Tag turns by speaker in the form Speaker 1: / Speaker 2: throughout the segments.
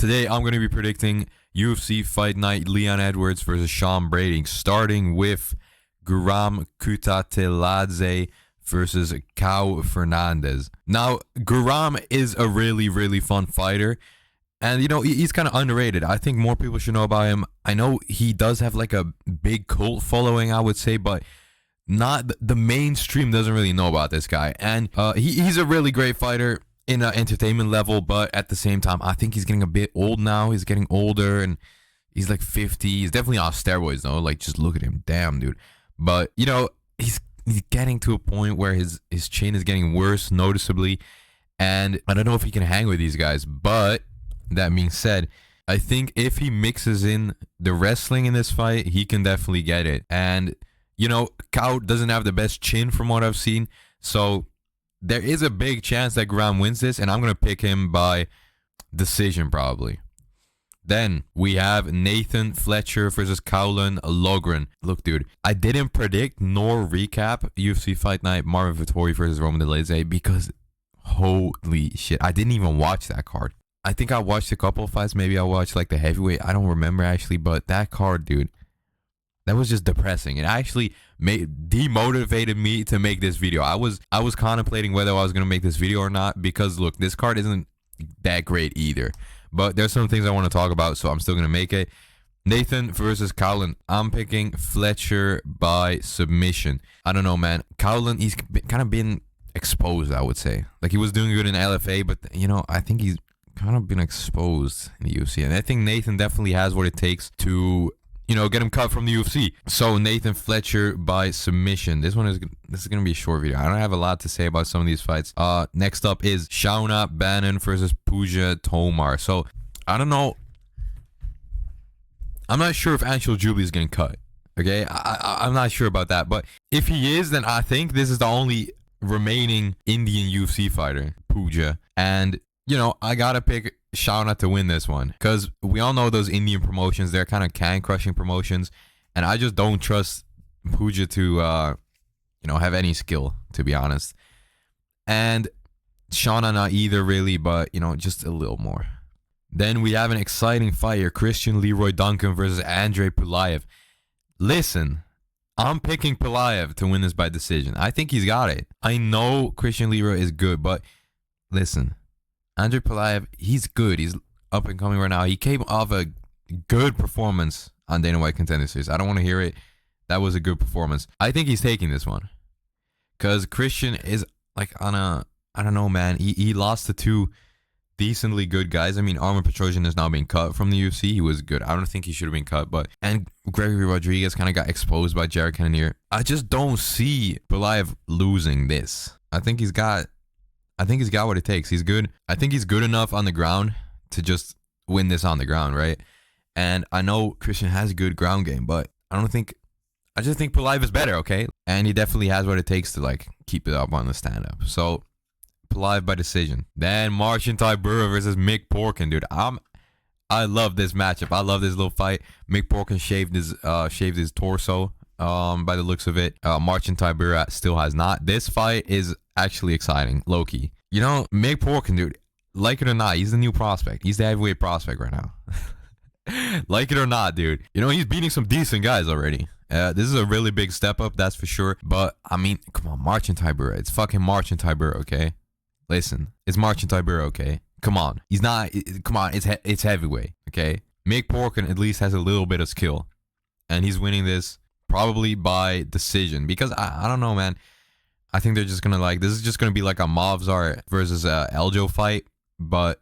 Speaker 1: Today, I'm going to be predicting UFC Fight Night Leon Edwards versus Sean Brady, starting with Guram Kutateladze versus Cao Fernandez. Now, Guram is a really, really fun fighter. And, you know, he's kind of underrated. I think more people should know about him. I know he does have like a big cult following, I would say, but not the mainstream doesn't really know about this guy. And he's a really great fighter in an entertainment level, but at the same time, I think he's getting a bit old now. He's getting older, and he's like 50. He's definitely on steroids, though. Like, just look at him. Damn, dude. But, you know, he's getting to a point where his chin is getting worse noticeably. And I don't know if he can hang with these guys, but that being said, I think if he mixes in the wrestling in this fight, he can definitely get it. And, you know, Cao doesn't have the best chin from what I've seen. So there is a big chance that Guram wins this, and I'm going to pick him by decision probably. Then we have Nathan Fletcher versus Kaulan Logren. Look, dude, I didn't predict nor recap UFC Fight Night Marvin Vettori versus Roman Dolidze because holy shit, I didn't even watch that card. I think I watched a couple of fights. Maybe I watched like the heavyweight. I don't remember actually, but that card, dude, that was just depressing. It actually demotivated me to make this video. I was contemplating whether I was gonna make this video or not because look, this card isn't that great either. But there's some things I want to talk about, so I'm still gonna make it. Nathan versus Kaulan. I'm picking Fletcher by submission. I don't know, man. Kaulan, he's kind of been exposed, I would say. Like he was doing good in LFA, but you know, I think he's kind of been exposed in the UFC, and I think Nathan definitely has what it takes to, you know, get him cut from the UFC. So Nathan Fletcher by submission. This is gonna be a short video. I don't have a lot to say about some of these fights. Next up is Shauna Bannon versus Pooja Tomar. So I don't know. I'm not sure if Anshul Jubilee is getting cut. Okay, I'm not sure about that, but if he is, then I think this is the only remaining Indian UFC fighter, Pooja, and you know, I gotta pick Shauna to win this one because we all know those Indian promotions, they're kind of can-crushing promotions, and I just don't trust Pooja to, you know, have any skill, to be honest. And Shauna not either, really, but, you know, just a little more. Then we have an exciting fight here, Christian Leroy Duncan versus Andrei Pulaev. Listen, I'm picking Pulaev to win this by decision. I think he's got it. I know Christian Leroy is good, but listen, Andrei Pulaev, he's good. He's up and coming right now. He came off a good performance on Dana White Contender Series. I don't want to hear it. That was a good performance. I think he's taking this one. Because Christian is like on a, I don't know, man. He lost to two decently good guys. I mean, Armin Petrosian is now being cut from the UFC. He was good. I don't think he should have been cut. And Gregory Rodriguez kind of got exposed by Jared Cannonier. I just don't see Pulaev losing this. I think he's got what it takes. He's good. I think he's good enough on the ground to just win this on the ground, right? And I know Christian has a good ground game, but I just think Pulaev is better, okay? And he definitely has what it takes to like keep it up on the stand-up. So Pulaev by decision. Then Marcin Tybura versus Mick Porkin, dude. I love this matchup. I love this little fight. Mick Porkin shaved his torso. By the looks of it, Marcin Tybura still has not. This fight is actually exciting, low-key. You know, Mick Porkin, dude, like it or not, he's the new prospect. He's the heavyweight prospect right now. Like it or not, dude. You know, he's beating some decent guys already. This is a really big step up, that's for sure. But, I mean, come on, Marcin Tybura. It's fucking Marcin Tybura, okay? Listen, it's Marcin Tybura, okay? Come on. It's heavyweight, okay? Mick Porkin at least has a little bit of skill. And he's winning this probably by decision because I don't know, man. I think they're just gonna this is just gonna be like a Movzar versus Eljo fight, but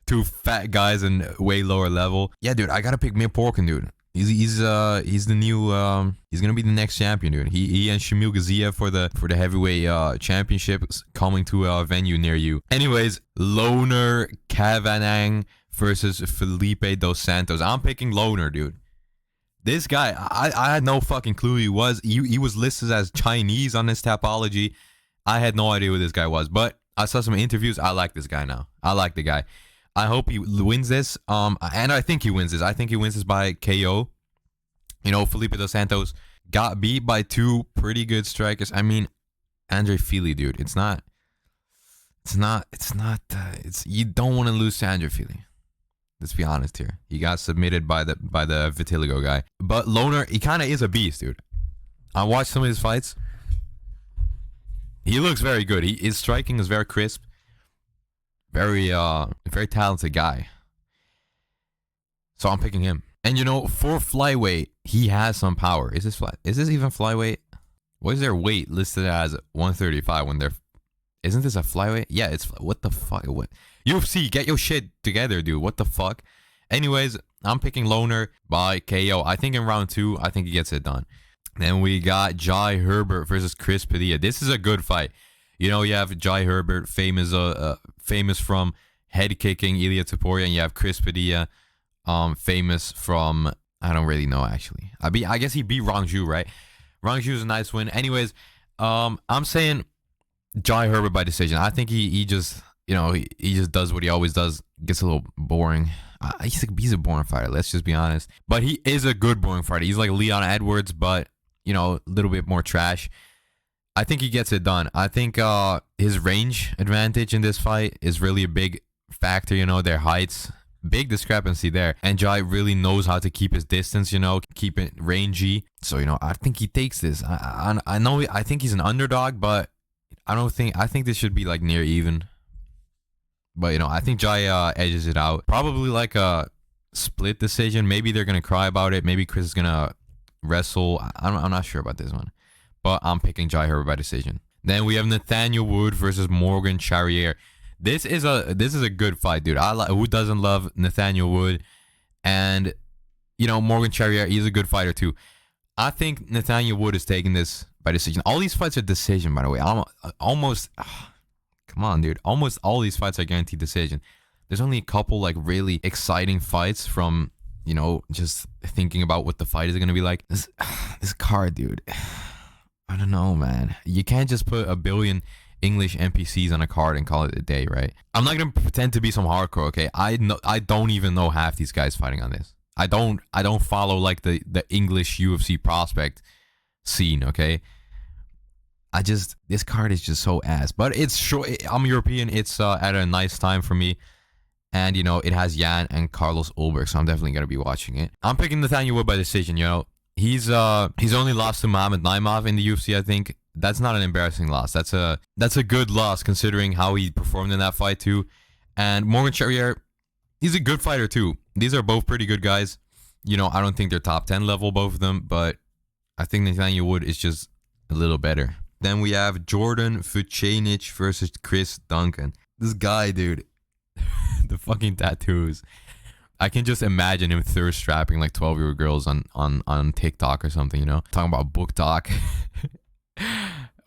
Speaker 1: two fat guys and way lower level. Yeah, dude, I gotta pick Mick Porkin, dude. He's the new he's gonna be the next champion, dude. He and Shamil Gaziev for the heavyweight championship coming to a venue near you. Anyways, Loner Kavanagh versus Felipe Dos Santos. I'm picking Loner, dude. This guy, I had no fucking clue who he was. He was listed as Chinese on his Tapology. I had no idea who this guy was, but I saw some interviews. I like this guy now. I like the guy. I hope he wins this. And I think he wins this. I think he wins this by KO. You know, Felipe Dos Santos got beat by two pretty good strikers. I mean, Andre Fili, dude. You don't want to lose to Andre Fili. Let's be honest here. He got submitted by the Vitiligo guy. But Loner, he kind of is a beast, dude. I watched some of his fights. He looks very good. His striking is very crisp. Very talented guy. So I'm picking him. And you know, for flyweight, he has some power. Is this even flyweight? What is their weight listed as 135 when they're... Isn't this a flyweight? Yeah, it's... What the fuck? What? UFC, get your shit together, dude. What the fuck? Anyways, I'm picking Loner by KO. I think in round 2, I think he gets it done. Then we got Jai Herbert versus Chris Padilla. This is a good fight. You know, you have Jai Herbert, famous from head kicking Ilia Topuria, and you have Chris Padilla, famous from... I don't really know, actually. I guess he beat Rangju, right? Rangju is a nice win. Anyways, I'm saying Jai Herbert by decision. I think he just, you know, he just does what he always does. Gets a little boring. He's a boring fighter, let's just be honest. But he is a good boring fighter. He's like Leon Edwards, but, you know, a little bit more trash. I think he gets it done. I think his range advantage in this fight is really a big factor, you know, their heights. Big discrepancy there. And Jai really knows how to keep his distance, you know, keep it rangy. So, you know, I think he takes this. I think he's an underdog, but I think this should be like near even. But, you know, I think Jai edges it out. Probably like a split decision. Maybe they're going to cry about it. Maybe Chris is going to wrestle. I'm not sure about this one. But I'm picking Jai Herbert by decision. Then we have Nathaniel Wood versus Morgan Charrier. This is a good fight, dude. Who doesn't love Nathaniel Wood? And, you know, Morgan Charrier, he's a good fighter too. I think Nathaniel Wood is taking this by decision. All these fights are decision, by the way. Come on, dude. Almost all these fights are guaranteed decision. There's only a couple like really exciting fights from, you know, just thinking about what the fight is going to be like. This card, dude. I don't know, man. You can't just put a billion English NPCs on a card and call it a day, right? I'm not gonna pretend to be some hardcore, okay? I don't even know half these guys fighting on this. I don't follow like the English UFC prospect scene, okay? This card is just so ass. But it's short. I'm European. It's at a nice time for me. And, you know, it has Jan and Carlos Ulberg, so I'm definitely gonna be watching it. I'm picking Nathaniel Wood by decision, you know. He's only lost to Mohamed Naimov in the UFC, I think. That's not an embarrassing loss. That's a good loss considering how he performed in that fight too. And Morgan Charrier, he's a good fighter too. These are both pretty good guys. You know, I don't think they're top 10 level, both of them, but I think Nathaniel Wood is just a little better. Then we have Jordan Vucenic versus Chris Duncan. This guy, dude, the fucking tattoos. I can just imagine him thirst trapping like 12-year-old girls on TikTok or something, you know? Talking about book talk.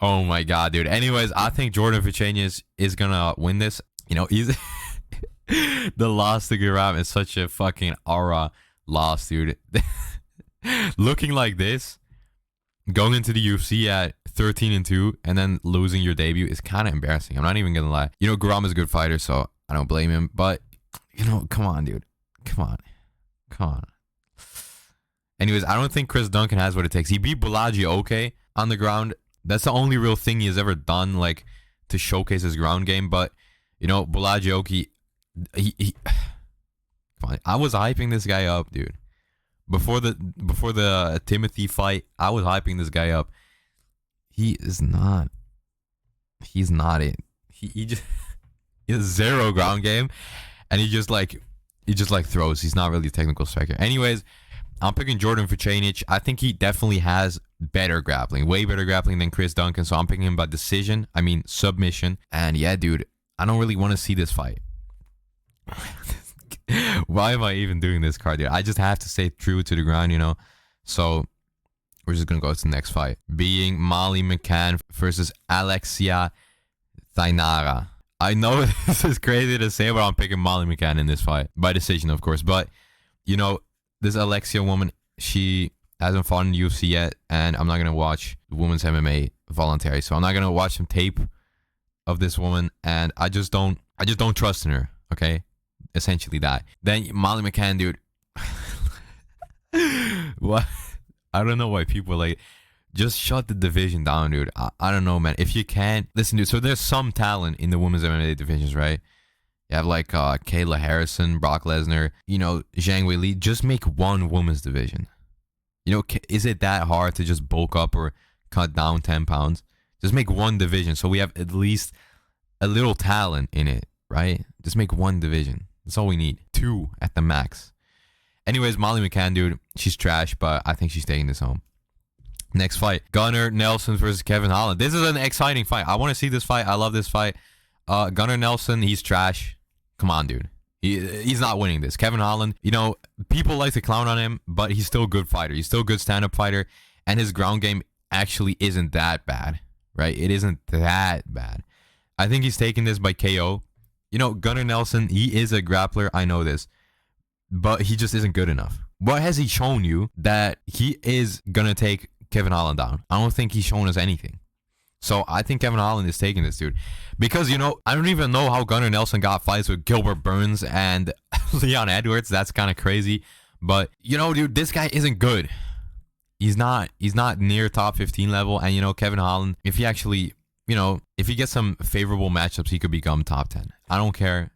Speaker 1: Oh my god, dude. Anyways, I think Jordan Vucenic is gonna win this. You know, he's the loss to Guram is such a fucking aura loss, dude. Looking like this, going into the UFC at 13-2 and then losing your debut is kind of embarrassing. I'm not even gonna lie. You know, Guram is a good fighter, so I don't blame him. But, you know, come on, dude. Come on. Anyways, I don't think Chris Duncan has what it takes. He beat Balaji okay on the ground. That's the only real thing he has ever done, like, to showcase his ground game. But, you know, Balaji Oki, he come on. I was hyping this guy up, dude. Before the Timothy fight, I was hyping this guy up. He's not it. He just he has zero ground game, and he just throws. He's not really a technical striker. Anyways, I'm picking Jordan Vucenic. I think he definitely has better grappling, way better grappling than Chris Duncan. So I'm picking him by decision. I mean, submission. And yeah, dude, I don't really want to see this fight. Why am I even doing this card, dude? I just have to stay true to the ground, you know? So we're just going to go to the next fight. Being Molly McCann versus Alexia Thainara. I know this is crazy to say, but I'm picking Molly McCann in this fight. By decision, of course. But, you know, this Alexia woman, she hasn't fought in the UFC yet, and I'm not gonna watch women's MMA voluntary. So I'm not gonna watch some tape of this woman, and I just don't trust in her. Okay, essentially that. Then Molly McCann, dude. What? I don't know why people like just shut the division down, dude. I don't know, man. If you can't listen, dude. So there's some talent in the women's MMA divisions, right? You have like Kayla Harrison, Brock Lesnar, Zhang Weili. Just make one women's division. Is it that hard to just bulk up or cut down 10 pounds? Just make one division so we have at least a little talent in it, right? Just make one division. That's all we need. 2 at the max. Anyways, Molly McCann, dude, she's trash, but I think she's taking this home. Next fight, Gunnar Nelson versus Kevin Holland. This is an exciting fight. I want to see this fight. I love this fight. Gunnar Nelson, he's trash. Come on, dude. He's not winning this. Kevin Holland, people like to clown on him, but he's still a good fighter. He's still a good stand-up fighter, and his ground game actually isn't that bad, right? It isn't that bad. I think he's taking this by KO. Gunnar Nelson, he is a grappler. I know this, but he just isn't good enough. What has he shown you that he is going to take Kevin Holland down? I don't think he's shown us anything. So I think Kevin Holland is taking this, dude. Because, I don't even know how Gunnar Nelson got fights with Gilbert Burns and Leon Edwards. That's kind of crazy. But, dude, this guy isn't good. He's not near top 15 level. And, Kevin Holland, if he actually, if he gets some favorable matchups, he could become top 10. I don't care.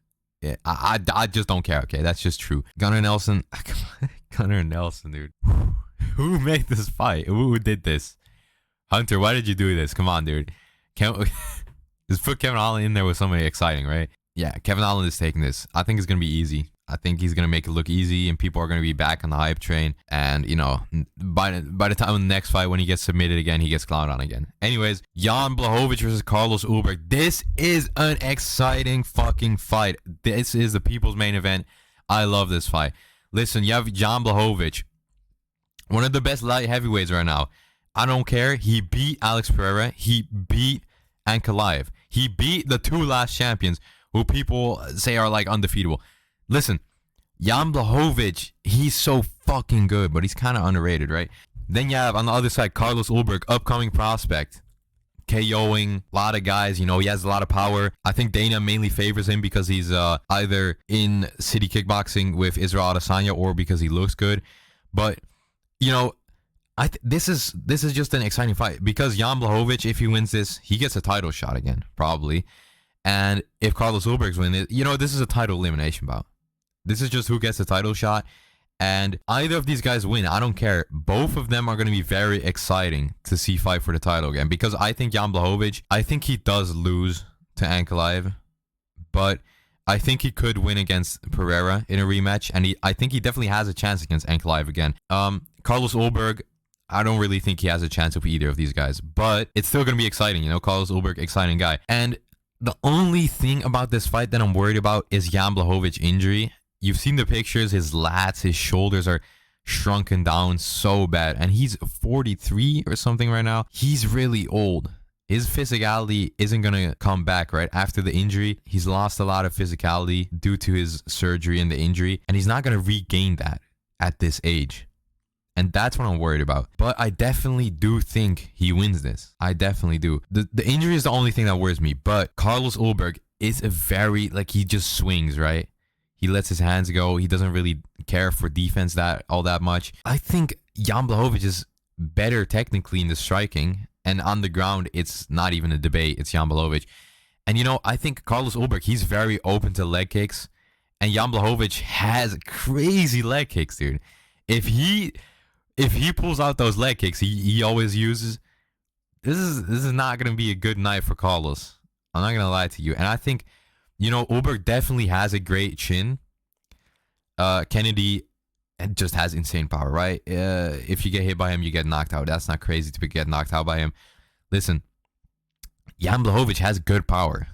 Speaker 1: I just don't care, okay? That's just true. Gunnar Nelson, dude. Who made this fight? Who did this? Hunter, why did you do this? Come on, dude. Just put Kevin Holland in there with somebody exciting, right? Yeah, Kevin Holland is taking this. I think it's going to be easy. I think he's going to make it look easy, and people are going to be back on the hype train. And, by the time of the next fight, when he gets submitted again, he gets clowned on again. Anyways, Jan Blachowicz versus Carlos Ulberg. This is an exciting fucking fight. This is the people's main event. I love this fight. Listen, you have Jan Blachowicz, one of the best light heavyweights right now. I don't care. He beat Alex Pereira. He beat Ankalaev. He beat the 2 last champions who people say are like undefeatable. Listen, Jan Blachowicz, he's so fucking good, but he's kind of underrated, right? Then you have on the other side Carlos Ulberg, upcoming prospect, KOing a lot of guys. He has a lot of power. I think Dana mainly favors him because he's either in city kickboxing with Israel Adesanya or because he looks good. But this is just an exciting fight because Jan Blachowicz, if he wins this, he gets a title shot again, probably. And if Carlos Ulberg's win it, this is a title elimination bout. This is just who gets the title shot. And either of these guys win, I don't care. Both of them are going to be very exciting to see fight for the title again. Because I think Jan Blachowicz, I think he does lose to Ankalaev. But I think he could win against Pereira in a rematch. And I think he definitely has a chance against Ankalaev again. Carlos Ulberg, I don't really think he has a chance with either of these guys. But it's still going to be exciting, Carlos Ulberg, exciting guy. And the only thing about this fight that I'm worried about is Jan Blachowicz injury. You've seen the pictures, his lats, his shoulders are shrunken down so bad. And he's 43 or something right now. He's really old. His physicality isn't going to come back, right? After the injury, he's lost a lot of physicality due to his surgery and the injury. And he's not going to regain that at this age. And that's what I'm worried about. But I definitely do think he wins this. I definitely do. The injury is the only thing that worries me. But Carlos Ulberg is a very, he just swings, right? He lets his hands go. He doesn't really care for defense all that much. I think Jan Blachowicz is better technically in the striking. And on the ground, it's not even a debate. It's Jan Blachowicz. And, I think Carlos Ulberg, he's very open to leg kicks. And Jan Blachowicz has crazy leg kicks, dude. If he pulls out those leg kicks he always uses, this is not going to be a good night for Carlos. I'm not going to lie to you. And I think, Ulberg definitely has a great chin. Kennedy just has insane power, right? If you get hit by him, you get knocked out. That's not crazy to get knocked out by him. Listen, Jan Blachowicz has good power.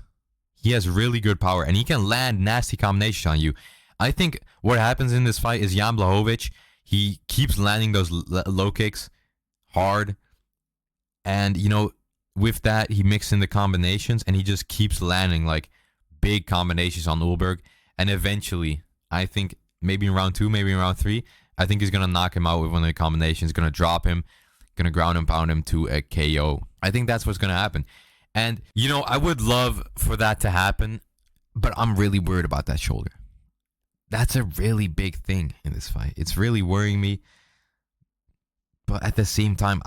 Speaker 1: He has really good power, and he can land nasty combinations on you. I think what happens in this fight is Jan Blachowicz, he keeps landing those low kicks hard. And, with that, he mixes in the combinations, and he just keeps landing, big combinations on Ulberg. And eventually, I think maybe in round 2, maybe in round 3, I think he's going to knock him out with one of the combinations, going to drop him, going to ground and pound him to a KO. I think that's what's going to happen. And, I would love for that to happen, but I'm really worried about that shoulder. That's a really big thing in this fight. It's really worrying me. But at the same time,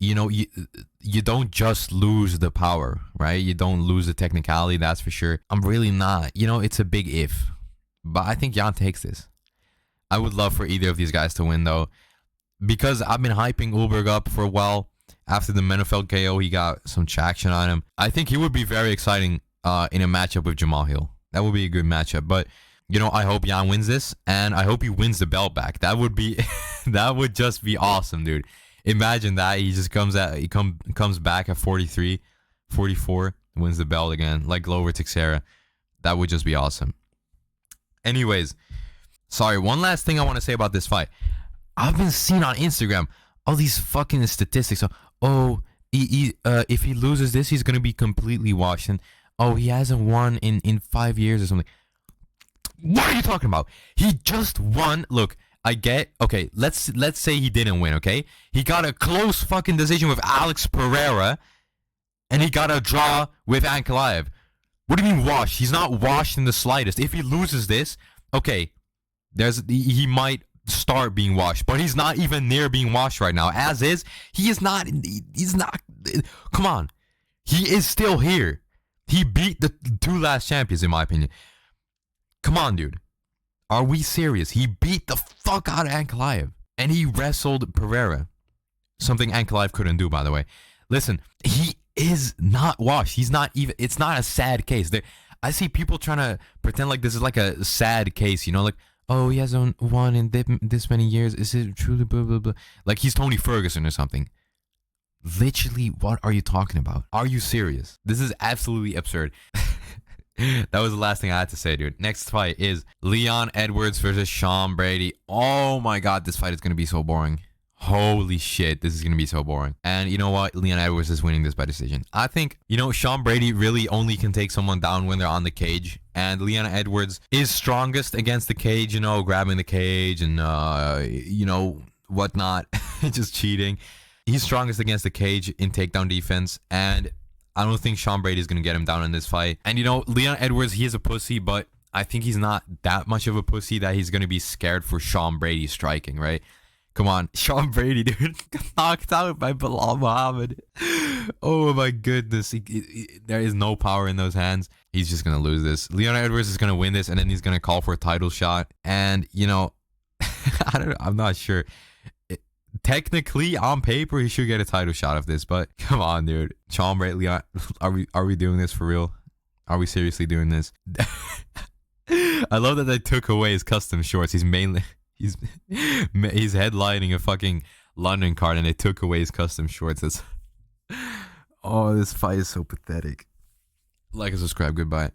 Speaker 1: you know, you don't just lose the power, right? You don't lose the technicality, that's for sure. I'm really not. You know, it's a big if. But I think Jan takes this. I would love for either of these guys to win, though, because I've been hyping Ulberg up for a while. After the Menefeld KO, he got some traction on him. I think he would be very exciting in a matchup with Jamal Hill. That would be a good matchup. But, you know, I hope Jan wins this, and I hope he wins the belt back. That would be, that would just be awesome, dude. Imagine that. He just comes back at 43, 44, wins the belt again, like Glover Teixeira. That would just be awesome. Anyways, sorry, one last thing I want to say about this fight. I've been seeing on Instagram all these fucking statistics. So, oh, if he loses this, he's going to be completely washed. And, oh, he hasn't won in 5 years or something. What are you talking about? He just won. Look, I get, okay, let's say he didn't win, okay? He got a close fucking decision with Alex Pereira, and he got a draw with Ankalaev. What do you mean washed? He's not washed in the slightest. If he loses this, okay, he might start being washed, but he's not even near being washed right now. As is, he's not, come on. He is still here. He beat the 2 last champions, in my opinion. Come on, dude. Are we serious? He beat the fuck out of Ankalaev, and he wrestled Pereira. Something Ankalaev couldn't do, by the way. Listen, he is not washed. He's not even, it's not a sad case. I see people trying to pretend like this is like a sad case, you know, like, oh, he hasn't won in this many years. Is it truly blah, blah, blah? Like he's Tony Ferguson or something. Literally, what are you talking about? Are you serious? This is absolutely absurd. That was the last thing I had to say, dude. Next fight is Leon Edwards versus Sean Brady. Oh my god, this fight is going to be so boring. Holy shit, this is going to be so boring. And you know what? Leon Edwards is winning this by decision. I think, you know, Sean Brady really only can take someone down when they're on the cage. And Leon Edwards is strongest against the cage, you know, grabbing the cage and, you know, whatnot. Just cheating. He's strongest against the cage in takedown defense. And I don't think Sean Brady is going to get him down in this fight. And, you know, Leon Edwards, he is a pussy, but I think he's not that much of a pussy that he's going to be scared for Sean Brady striking, right? Come on, Sean Brady, dude, got knocked out by Bilal Muhammad. Oh my goodness, there is no power in those hands. He's just gonna lose this. Leon Edwards is gonna win this, and then he's gonna call for a title shot. And you know, I'm not sure. Technically, on paper, he should get a title shot of this. But come on, dude, Sean Brady, Leon, are we doing this for real? Are we seriously doing this? I love that they took away his custom shorts. He's headlining a fucking London card and they took away his custom shorts. Oh, this fight is so pathetic. Like and subscribe. Goodbye.